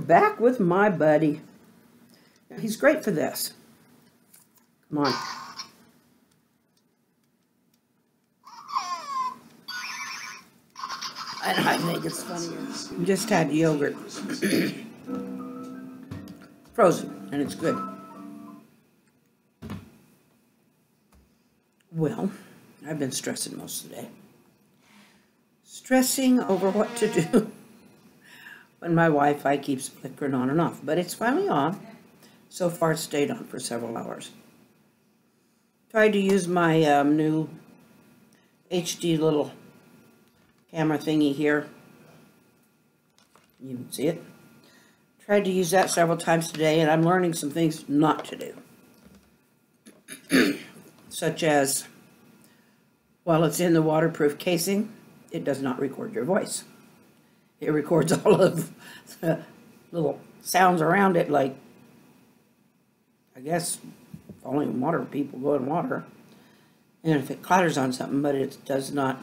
back with my buddy. He's great for this. Come on. And I think it's funnier. Just had yogurt. Frozen, and it's good. Well, I've been stressing most of the day. Stressing over what to do when my Wi-Fi keeps flickering on and off. But it's finally on. So far, it stayed on for several hours. Tried to use my new HD little camera thingy here. You can see it. Tried to use that several times today, and I'm learning some things not to do. Such as, while it's in the waterproof casing, it does not record your voice. It records all of the little sounds around it, like, I guess, falling in water, people go in water. And if it clatters on something, but it does not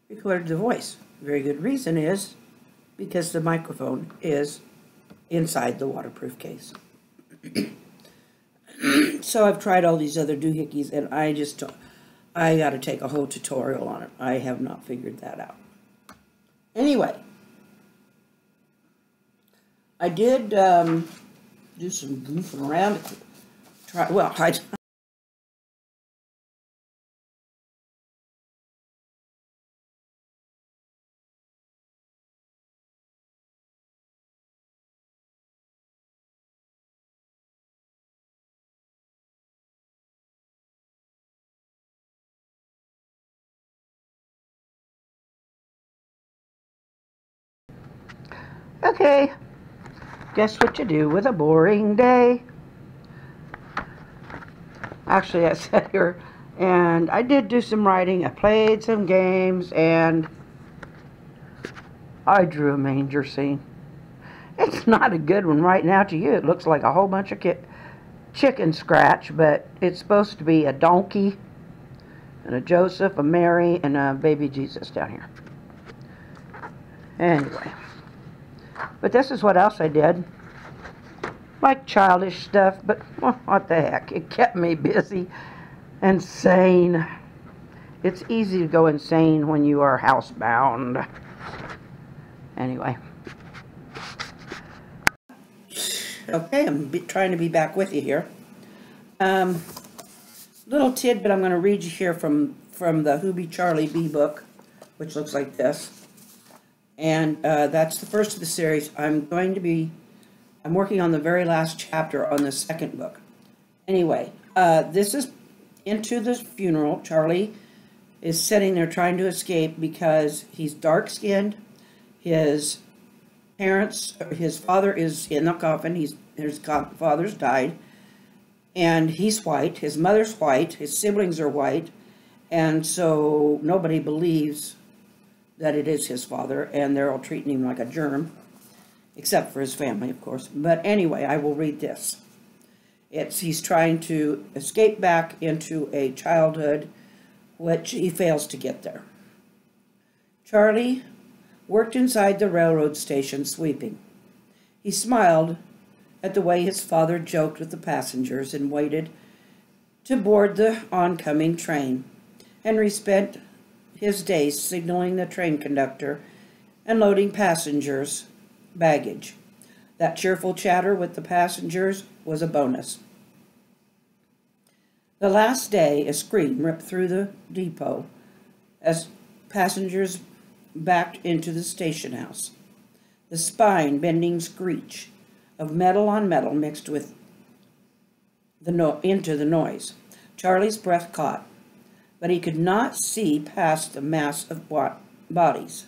record the voice. Very good reason is because the microphone is inside the waterproof case. So I've tried all these other doohickeys, and I got to take a whole tutorial on it. I have not figured that out. Anyway, I did do some goofing around. Okay, guess what you do with a boring day? Actually, I sat here and I did do some writing. I played some games and I drew a manger scene. It's not a good one right now to you. It looks like a whole bunch of chicken scratch, but it's supposed to be a donkey and a Joseph, a Mary, and a baby Jesus down here. Anyway. But this is what else I did. Like childish stuff, but well, what the heck. It kept me busy and sane. It's easy to go insane when you are housebound. Anyway. Okay, I'm trying to be back with you here. Little tidbit I'm going to read you here from the Who Be Charlie B book, which looks like this. And that's the first of the series. I'm working on the very last chapter on the second book. Anyway, this is into the funeral. Charlie is sitting there trying to escape because he's dark-skinned. His father is in the coffin. His father's died. And he's white. His mother's white. His siblings are white. And so nobody believes that it is his father, and they're all treating him like a germ, except for his family, of course. But anyway, I will read this. He's trying to escape back into a childhood, which he fails to get there. Charlie worked inside the railroad station sweeping. He smiled at the way his father joked with the passengers and waited to board the oncoming train. Henry spent his days signaling the train conductor and loading passengers' baggage. That cheerful chatter with the passengers was a bonus. The last day, a scream ripped through the depot as passengers backed into the station house. The spine-bending screech of metal on metal mixed with into the noise. Charlie's breath caught, but he could not see past the mass of bodies.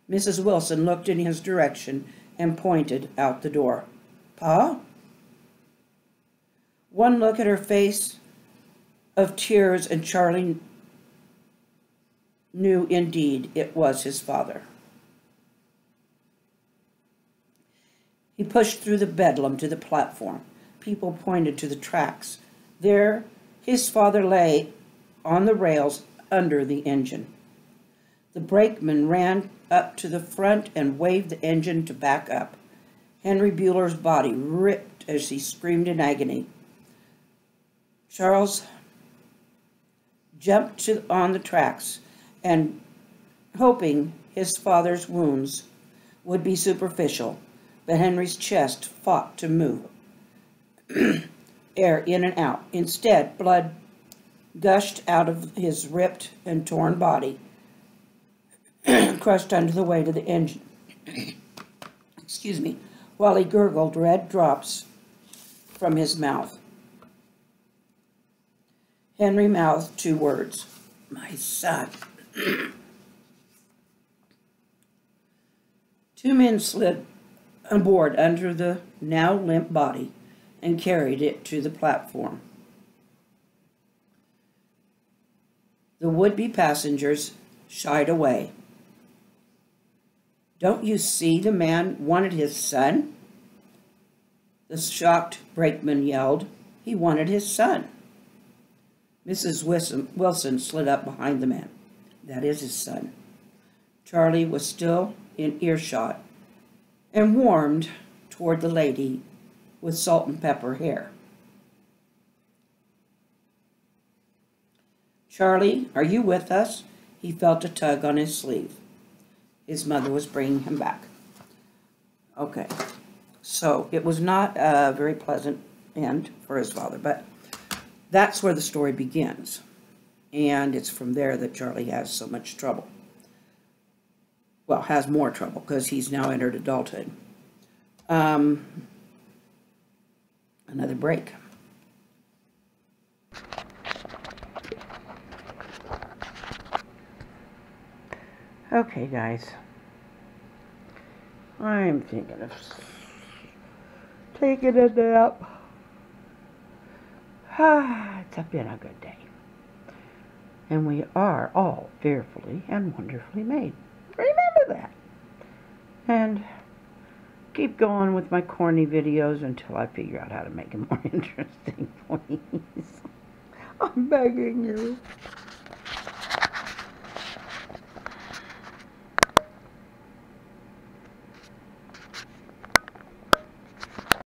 Mrs. Wilson looked in his direction and pointed out the door. Pa? One look at her face of tears, and Charlie knew indeed it was his father. He pushed through the bedlam to the platform. People pointed to the tracks. There, his father lay on the rails under the engine. The brakeman ran up to the front and waved the engine to back up. Henry Bueller's body ripped as he screamed in agony. Charles jumped on the tracks and, hoping his father's wounds would be superficial, but Henry's chest fought to move air in and out. Instead, blood gushed out of his ripped and torn body, crushed under the weight of the engine. Excuse me, while he gurgled red drops from his mouth. Henry mouthed 2 words, "My son." 2 men slid aboard under the now limp body and carried it to the platform. The would-be passengers shied away. "Don't you see the man wanted his son?" The shocked brakeman yelled. He wanted his son. Mrs. Wilson slid up behind the man. "That is his son." Charlie was still in earshot and warmed toward the lady with salt and pepper hair. "Charlie, are you with us?" He felt a tug on his sleeve. His mother was bringing him back. Okay, so it was not a very pleasant end for his father, but that's where the story begins. And it's from there that Charlie has so much trouble. Well, has more trouble because he's now entered adulthood. Another break. Okay, guys. I'm thinking of taking a nap. It's been a good day. And we are all fearfully and wonderfully made. Remember that. And keep going with my corny videos until I figure out how to make them more interesting, please. I'm begging you.